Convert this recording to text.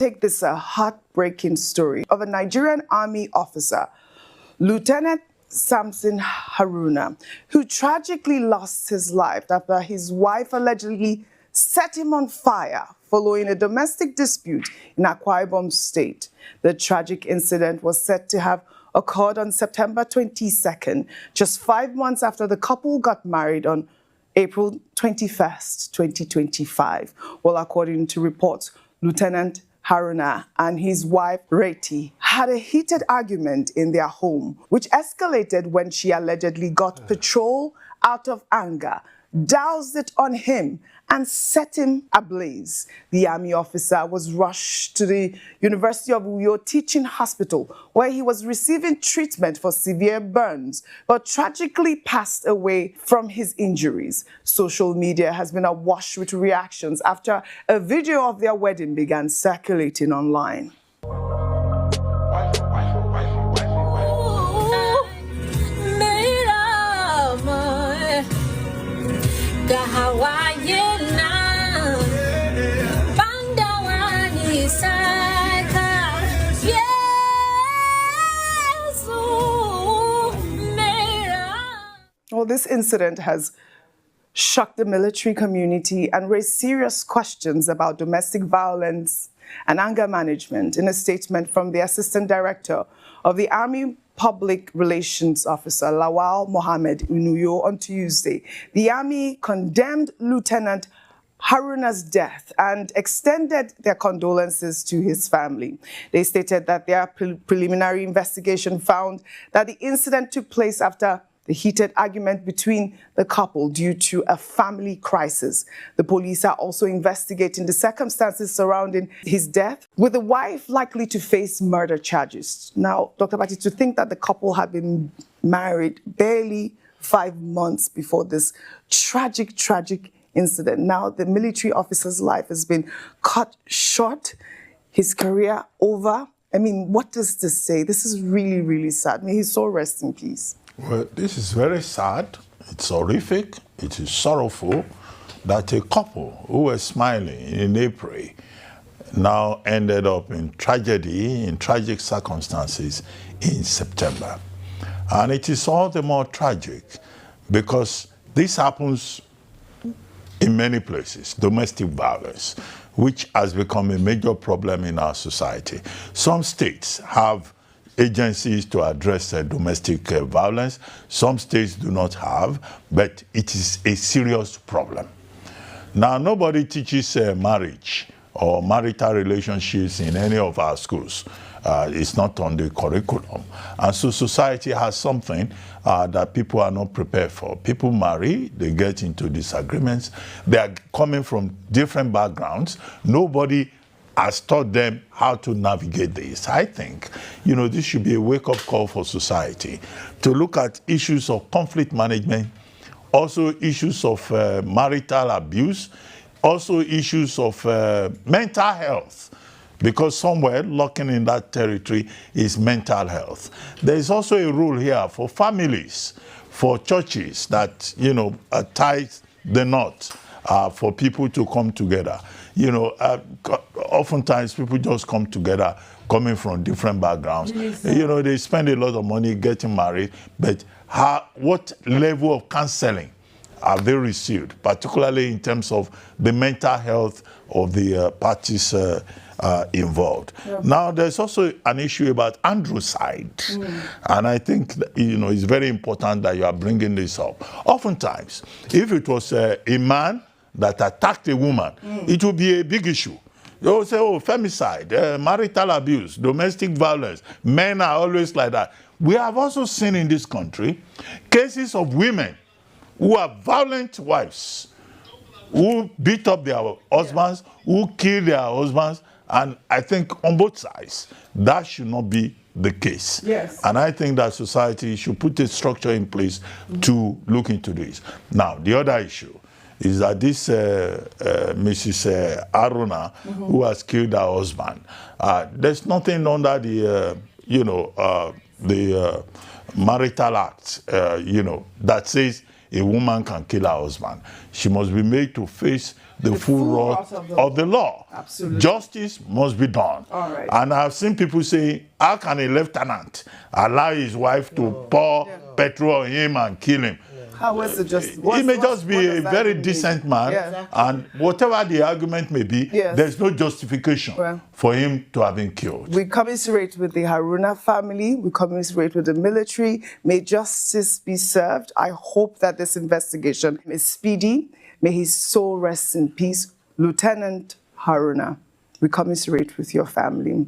Take this a heartbreaking story of a Nigerian army officer, Lieutenant Samson Haruna, who tragically lost his life after his wife allegedly set him on fire following a domestic dispute in Akwa Ibom State. The tragic incident was said to have occurred on September 22nd, just 5 months after the couple got married on April 21st, 2025. Well, according to reports, Lieutenant Haruna and his wife, Reti, had a heated argument in their home, which escalated when she allegedly got petrol out of anger, doused it on him, and set him ablaze. The army officer was rushed to the University of Uyo Teaching Hospital, where he was receiving treatment for severe burns, but tragically passed away from his injuries. Social media has been awash with reactions after a video of their wedding began circulating online. Well, this incident has shocked the military community and raised serious questions about domestic violence and anger management. In a statement from the Assistant Director of the Army Public Relations Officer, Lawal Mohammed Unuyo, on Tuesday, the Army condemned Lieutenant Haruna's death and extended their condolences to his family. They stated that their preliminary investigation found that the incident took place after the heated argument between the couple due to a family crisis. The police are also investigating the circumstances surrounding his death, with the wife likely to face murder charges. Now, Dr. Bati, to think that the couple had been married barely 5 months before this tragic incident. Now, the military officer's life has been cut short, his career over. I mean, what does this say? This is really, really sad. May his soul rest in peace. Well, this is very sad. It's horrific. It is sorrowful that a couple who were smiling in April now ended up in tragedy, in tragic circumstances in September. And it is all the more tragic because this happens in many places, domestic violence, which has become a major problem in our society. Some states have agencies to address domestic violence. Some states do not have, but it is a serious problem. Now, nobody teaches marriage or marital relationships in any of our schools. It's not on the curriculum. And so society has something that people are not prepared for. People marry, they get into disagreements. They are coming from different backgrounds. Nobody has taught them how to navigate this. I think, this should be a wake-up call for society to look at issues of conflict management, also issues of marital abuse, also issues of mental health, because somewhere lurking in that territory is mental health. There is also a role here for families, for churches that, tie the knot for people to come together. Oftentimes people just come together coming from different backgrounds. Yes, they spend a lot of money getting married, but what level of counseling have they received, particularly in terms of the mental health of the parties involved? Yeah. Now, there's also an issue about androcide. And I think, it's very important that you are bringing this up. Oftentimes, if it was a man that attacked a woman, it would be a big issue. They will say, femicide, marital abuse, domestic violence. Men are always like that. We have also seen in this country cases of women who are violent wives, who beat up their husbands, who kill their husbands, and I think on both sides, that should not be the case. Yes. And I think that society should put a structure in place to look into this. Now, the other issue is that this Mrs. Haruna, who has killed her husband, there's nothing under the, the marital act, that says a woman can kill her husband. She must be made to face the full wrath of the law. Absolutely. Justice must be done. All right. And I've seen people say, how can a lieutenant allow his wife to pour petrol on him and kill him? How is it just? He may just be a very decent man, Yeah. and whatever the argument may be, Yes. there's no justification Well, for him to have been killed. We commiserate with the Haruna family. We commiserate with the military. May justice be served. I hope that this investigation is speedy. May his soul rest in peace. Lieutenant Haruna, we commiserate with your family.